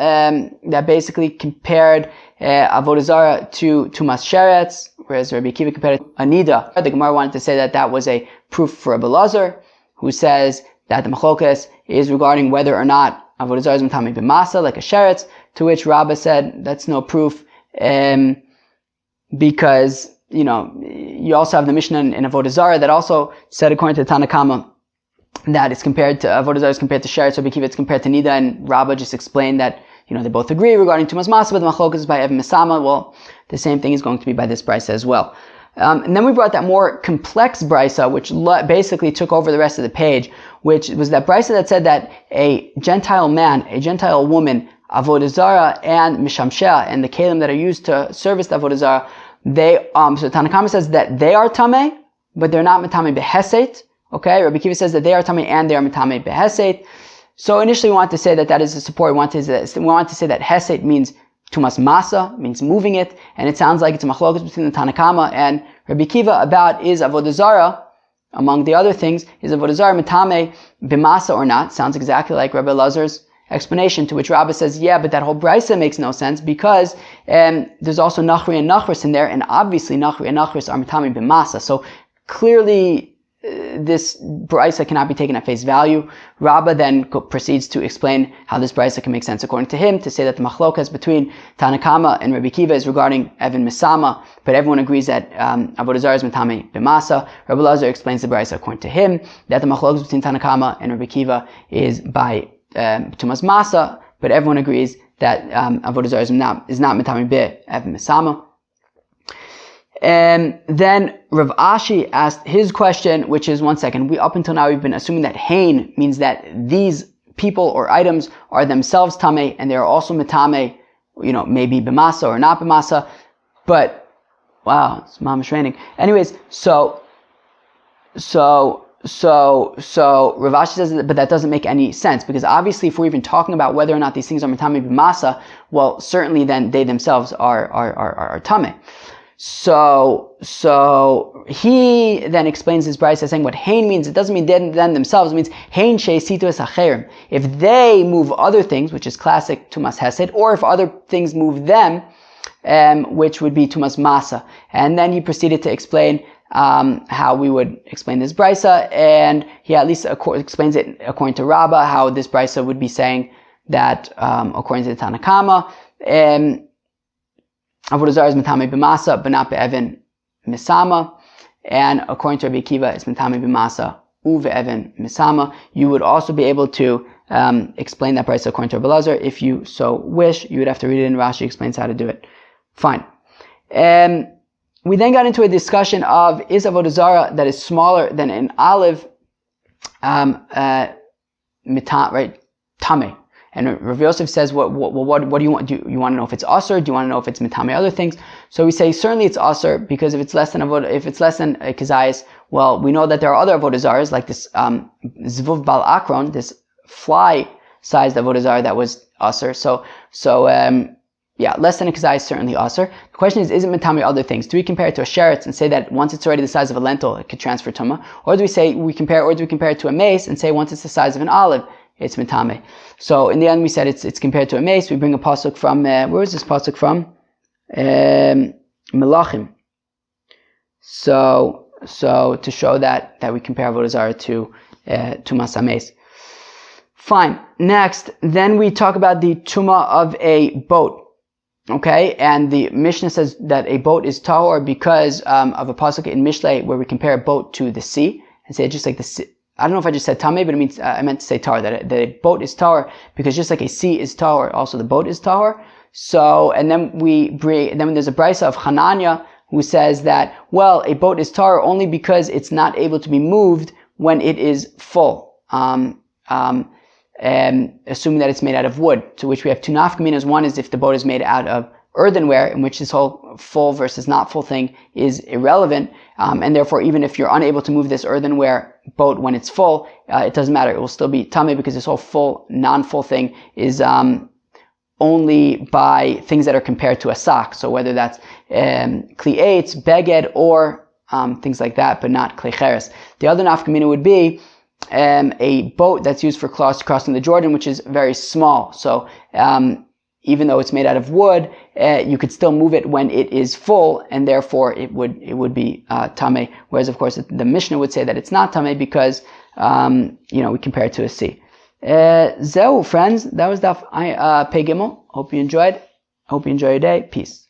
that basically compared Avoda zara to Tumas Sheretz, whereas Rabbi Akiva compared it to Anida. The Gemara wanted to say that that was a proof for Rabbi Lazar, who says that the machlokes is regarding whether or not Avoda zara is matami b'masa, like a sheretz, to which Rabbah said that's no proof, because, you know, you also have the Mishnah in Avoda zara that also said, according to the Tanna Kama, that it's compared to Avoda zara is compared to sheretz, so it's compared to Nida, and Rabbah just explained that, you know, they both agree regarding Tumas Masa, but the machlokes is by Evan Misama. Well, the same thing is going to be by this brisa as well. And then we brought that more complex brisa, which basically took over the rest of the page, which was that brisa that said that a Gentile man, a Gentile woman, Avoda zara and Mishamsheh, and the kelim that are used to service the Avoda zara, they, so Tanna Kama says that they are tameh, but they're not matame beheset. Okay, Rabbi Akiva says that they are tameh and they are matame beheset. So initially we want to say that that is a support. We want to say that heset means Tumas Masa, means moving it, and it sounds like it's a machlokes between the Tanna Kama and Rabbi Akiva about is Avoda zara, among the other things, is Avoda zara matame b'masa or not. Sounds exactly like Rabbi Lazar's explanation, to which Rabbah says, yeah, but that whole brisa makes no sense because there's also Nachri and Nachris in there, and obviously Nachri and Nachris are matame b'masa. So clearly this brisa cannot be taken at face value. Rabbah then proceeds to explain how this brisa can make sense according to him, to say that the machlokas between Tanna Kama and Rabbi Akiva is regarding Evan Misama, but everyone agrees that Avoda zara is matame b'masa. Rabbi Lazar explains the brisa according to him, that the machlokas between Tanna Kama and Rabbi Akiva is by Tumas Masa, but everyone agrees that Avoda zara is not matame b'Evan Misama. And then Rav Ashi asked his question, which is, one second, up until now we've been assuming that Hain means that these people or items are themselves tameh, and they are also matame maybe b'masa or not b'masa. But wow, it's mamash raining. Anyways, so Rav Ashi says that, but that doesn't make any sense, because obviously if we're even talking about whether or not these things are matame b'masa, well, certainly then they themselves are tame. So he then explains his brayso saying what hain means. It doesn't mean them themselves. It means hain sheisitu es acherim. If they move other things, which is classic tumas hesed, or if other things move them, which would be tumas masa. And then he proceeded to explain how we would explain this brayso, and he at least explains it according to Rabbah, how this brayso would be saying that according to the Tanna Kama, Avoda zara is matame b'masa, but not be'evin misama, and according to Rabbi Akiva, it's matame b'masa uve'evin misama. You would also be able to explain that brayso according to Rabbi Lazar. If you so wish, you would have to read it in Rashi explains how to do it. Fine. We then got into a discussion of, is avoda zara that is smaller than an olive, right, tame? And Rav Yosef says, what do you want? Do you want to know if it's asur? Do you want to know if it's mitame other things? So we say certainly it's asur, because if it's less than a kazayis, well, we know that there are other avoda zaras, like this zvuv bal akron, this fly-sized avoda zara that was asur. So less than a kazayis is certainly asur. The question is it mitame other things? Do we compare it to a sheretz and say that once it's already the size of a lentil, it could transfer tumah? Or do we compare it to a mace and say once it's the size of an olive, it's mitame? So in the end, we said it's compared to a mace. We bring a pasuk from where is this pasuk from? Melachim. So to show that we compare avoda zara to tumas mace. Fine. Next, then we talk about the tumah of a boat. Okay, and the Mishnah says that a boat is tahor because of a pasuk in Mishlei where we compare a boat to the sea and say just like the sea. I don't know if I just said tameh, but it means I meant to say tar, that a boat is tahor because just like a sea is tahor, also the boat is tahor. So, and then there's a brayso of Hananya who says that, well, a boat is tahor only because it's not able to be moved when it is full. Assuming that it's made out of wood, to which we have two nafkaminas. One is if the boat is made out of earthenware, in which this whole full versus not full thing is irrelevant, and therefore even if you're unable to move this earthenware boat when it's full, it doesn't matter, it will still be tameh, because this whole full, non-full thing is only by things that are compared to a sock, so whether that's kli eitz, beged, or things like that, but not kli cheres. The other nafkamina would be a boat that's used for crossing the Jordan, which is very small. So even though it's made out of wood, you could still move it when it is full, and therefore it would be tameh. Whereas, of course, the Mishnah would say that it's not tameh because we compare it to a sea. Zeu, friends, that was Daf Pei Gimel. Hope you enjoyed. Hope you enjoy your day. Peace.